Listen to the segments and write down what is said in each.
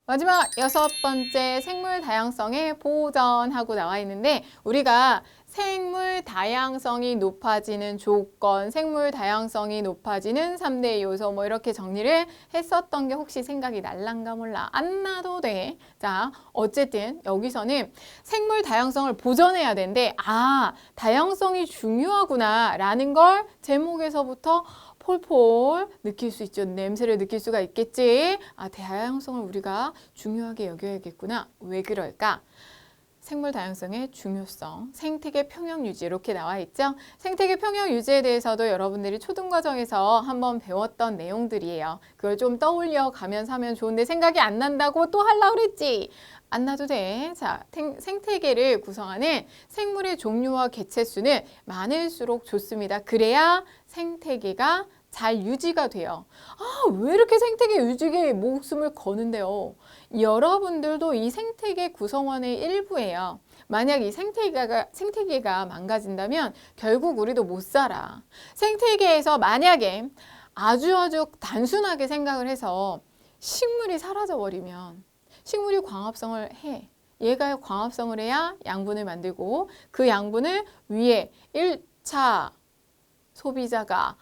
마지막 6번째 생물 다양성의 보전하고 나와 있는데 우리가 생물 다양성이 높아지는 조건, 생물 다양성이 높아지는 3대 요소 뭐 이렇게 정리를 했었던 게 혹시 생각이 날란가 몰라. 안 나도 돼. 자, 어쨌든 여기서는 생물 다양성을 보전해야 되는데 다양성이 중요하구나 라는 걸 제목에서부터 폴폴 느낄 수 있죠. 냄새를 느낄 수가 있겠지. 다양성을 우리가 중요하게 여겨야겠구나. 왜 그럴까? 생물 다양성의 중요성, 생태계 평형 유지 이렇게 나와 있죠. 생태계 평형 유지에 대해서도 여러분들이 초등과정에서 한번 배웠던 내용들이에요. 그걸 좀 떠올려 가면서 하면 좋은데 생각이 안 난다고 또 하려고 그랬지. 안 나도 돼. 자, 생태계를 구성하는 생물의 종류와 개체수는 많을수록 좋습니다. 그래야 생태계가 잘 유지가 돼요. 왜 이렇게 생태계 유지에 목숨을 거는데요? 여러분들도 이 생태계 구성원의 일부예요. 만약 이 생태계가 망가진다면 결국 우리도 못 살아. 생태계에서 만약에 아주 단순하게 생각을 해서 식물이 사라져버리면 식물이 광합성을 해. 얘가 광합성을 해야 양분을 만들고 그 양분을 위에 1차 소비자가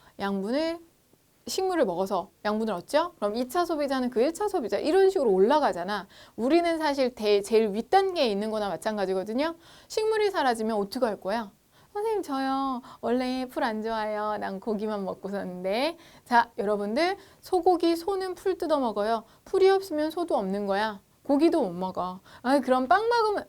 식물을 먹어서 양분을 얻죠? 그럼 2차 소비자는 그 1차 소비자 이런 식으로 올라가잖아. 우리는 사실 제일 윗단계에 있는 거나 마찬가지거든요. 식물이 사라지면 어떻게 할 거야? 선생님 저요 원래 풀 안 좋아해요. 난 고기만 먹고 사는데. 자, 여러분들 소고기 소는 풀 뜯어 먹어요. 풀이 없으면 소도 없는 거야. 고기도 못 먹어. 그럼 빵 먹으면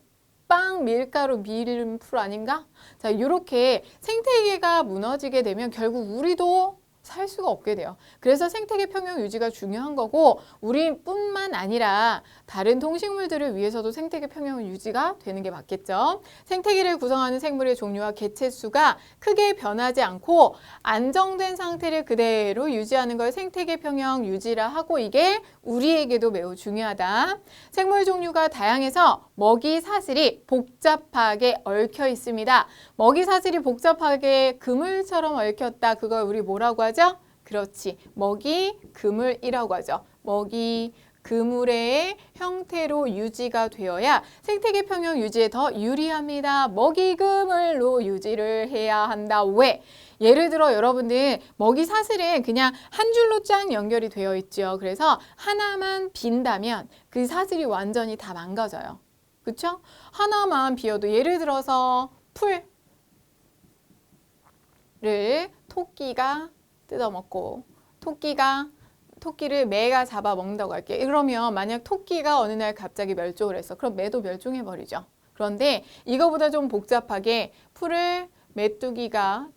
밀가루 밀은 풀 아닌가? 자, 이렇게 생태계가 무너지게 되면 결국 우리도 살 수가 없게 돼요. 그래서 생태계 평형 유지가 중요한 거고 우리뿐만 아니라 다른 동식물들을 위해서도 생태계 평형 유지가 되는 게 맞겠죠. 생태계를 구성하는 생물의 종류와 개체수가 크게 변하지 않고 안정된 상태를 그대로 유지하는 걸 생태계 평형 유지라 하고 이게 우리에게도 매우 중요하다. 생물 종류가 다양해서 먹이 사슬이 복잡하게 얽혀 있습니다. 먹이 사슬이 복잡하게 그물처럼 얽혔다. 그걸 우리 뭐라고 하죠? 그렇지. 먹이 그물이라고 하죠. 먹이 그물의 형태로 유지가 되어야 생태계 평형 유지에 더 유리합니다. 먹이 그물로 유지를 해야 한다. 왜? 예를 들어 여러분들 먹이 사슬은 그냥 한 줄로 쫙 연결이 되어 있죠. 그래서 하나만 빈다면 그 사슬이 완전히 다 망가져요. 그쵸? 하나만 비어도 예를 들어서 풀을 토끼가 뜯어먹고 토끼를 매가 잡아먹는다고 할게. 그러면 만약 토끼가 어느 날 갑자기 멸종을 했어. 그럼 매도 멸종해버리죠. 그런데 이거보다 좀 복잡하게 풀을 메뚜기를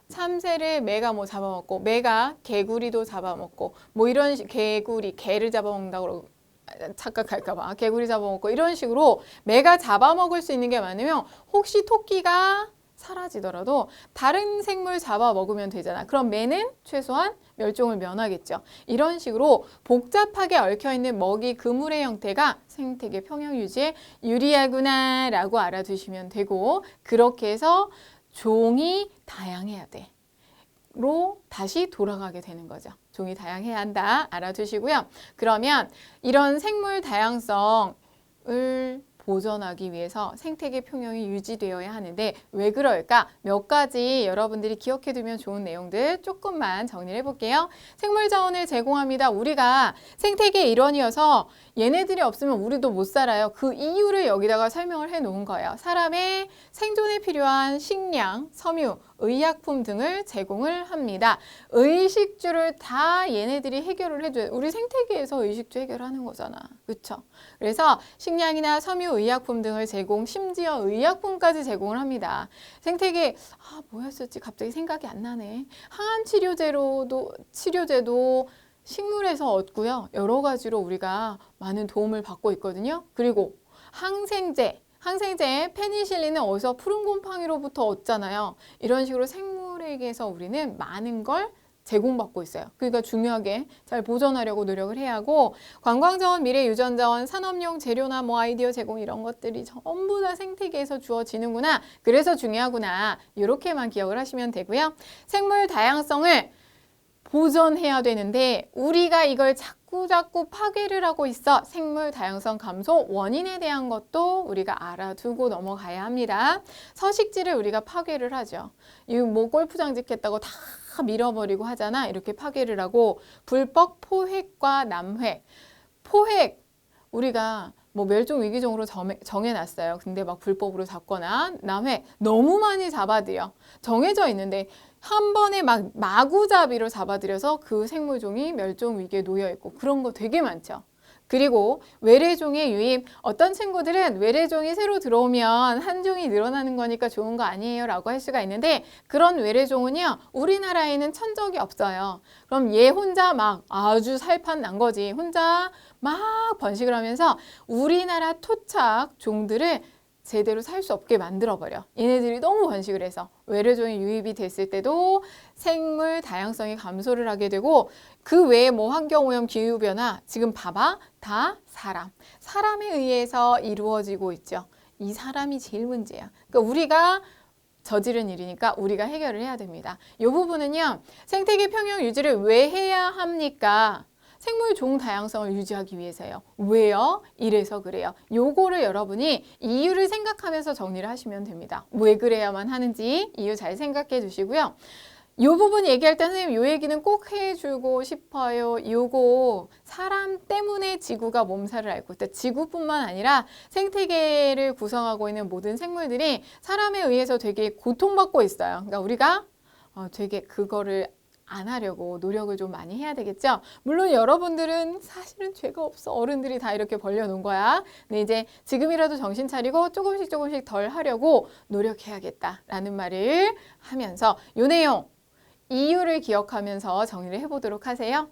참새를 매가 뭐 잡아먹고 매가 개구리도 잡아먹고 뭐 이런 개를 잡아먹는다고 그러고 착각할까봐 개구리 잡아먹고 이런 식으로 매가 잡아먹을 수 있는 게 많으면 혹시 토끼가 사라지더라도 다른 생물 잡아먹으면 되잖아. 그럼 매는 최소한 멸종을 면하겠죠. 이런 식으로 복잡하게 얽혀있는 먹이 그물의 형태가 생태계 평형 유지에 유리하구나 라고 알아두시면 되고 그렇게 해서 종이 다양해야 돼. 로 다시 돌아가게 되는 거죠. 종이 다양해야 한다. 알아두시고요. 그러면 이런 생물 다양성을 보존하기 위해서 생태계 평형이 유지되어야 하는데 왜 그럴까? 몇 가지 여러분들이 기억해 두면 좋은 내용들 조금만 정리를 해볼게요. 생물 자원을 제공합니다. 우리가 생태계의 일원이어서 얘네들이 없으면 우리도 못 살아요. 그 이유를 여기다가 설명을 해 놓은 거예요. 사람의 생존에 필요한 식량, 섬유, 의약품 등을 제공을 합니다. 의식주를 다 얘네들이 해결을 해줘요. 우리 생태계에서 의식주 해결하는 거잖아. 그렇죠? 그래서 식량이나 섬유, 의약품 등을 심지어 의약품까지 제공을 합니다. 생태계, 뭐였었지? 갑자기 생각이 안 나네. 항암 치료제도 식물에서 얻고요. 여러 가지로 우리가 많은 도움을 받고 있거든요. 그리고 항생제 페니실린은 어디서 푸른 곰팡이로부터 얻잖아요. 이런 식으로 생물에게서 우리는 많은 걸 제공받고 있어요. 그러니까 중요하게 잘 보존하려고 노력을 해야 하고, 관광자원, 미래유전자원, 산업용 재료나 뭐 아이디어 제공 이런 것들이 전부 다 생태계에서 주어지는구나. 그래서 중요하구나. 이렇게만 기억을 하시면 되고요. 생물 다양성을 보존해야 되는데 우리가 이걸 자꾸 파괴를 하고 있어. 생물 다양성 감소 원인에 대한 것도 우리가 알아두고 넘어가야 합니다. 서식지를 우리가 파괴를 하죠. 이 뭐 골프장 짓겠다고 다 밀어버리고 하잖아. 이렇게 파괴를 하고, 불법 포획과 남획. 포획 우리가 뭐 멸종위기종으로 정해놨어요. 근데 막 불법으로 잡거나 남획 너무 많이 잡아들여. 정해져 있는데 한 번에 막 마구잡이로 잡아들여서 그 생물종이 멸종위기에 놓여있고, 그런 거 되게 많죠. 그리고 외래종의 유입, 어떤 친구들은 외래종이 새로 들어오면 한 종이 늘어나는 거니까 좋은 거 아니에요 라고 할 수가 있는데, 그런 외래종은요 우리나라에는 천적이 없어요. 그럼 얘 혼자 막 아주 살판 난 거지. 혼자 막 번식을 하면서 우리나라 토착 종들을 제대로 살 수 없게 만들어버려. 얘네들이 너무 번식을 해서 외래종이 유입이 됐을 때도 생물 다양성이 감소를 하게 되고, 그 외에 뭐 환경오염, 기후변화, 지금 봐봐, 다 사람에 의해서 이루어지고 있죠. 이 사람이 제일 문제야. 그러니까 우리가 저지른 일이니까 우리가 해결을 해야 됩니다. 이 부분은요, 생태계 평형 유지를 왜 해야 합니까? 생물 종 다양성을 유지하기 위해서요. 왜요? 이래서 그래요. 요거를 여러분이 이유를 생각하면서 정리를 하시면 됩니다. 왜 그래야만 하는지 이유 잘 생각해 주시고요. 이 부분 얘기할 때 선생님 요 얘기는 꼭 해주고 싶어요. 요거 사람 때문에 지구가 몸살을 앓고 있다. 지구뿐만 아니라 생태계를 구성하고 있는 모든 생물들이 사람에 의해서 되게 고통받고 있어요. 그러니까 우리가 되게 그거를 안 하려고 노력을 좀 많이 해야 되겠죠. 물론 여러분들은 사실은 죄가 없어. 어른들이 다 이렇게 벌려놓은 거야. 근데 이제 지금이라도 정신 차리고 조금씩 덜 하려고 노력해야겠다라는 말을 하면서 요 내용, 이유를 기억하면서 정리를 해보도록 하세요.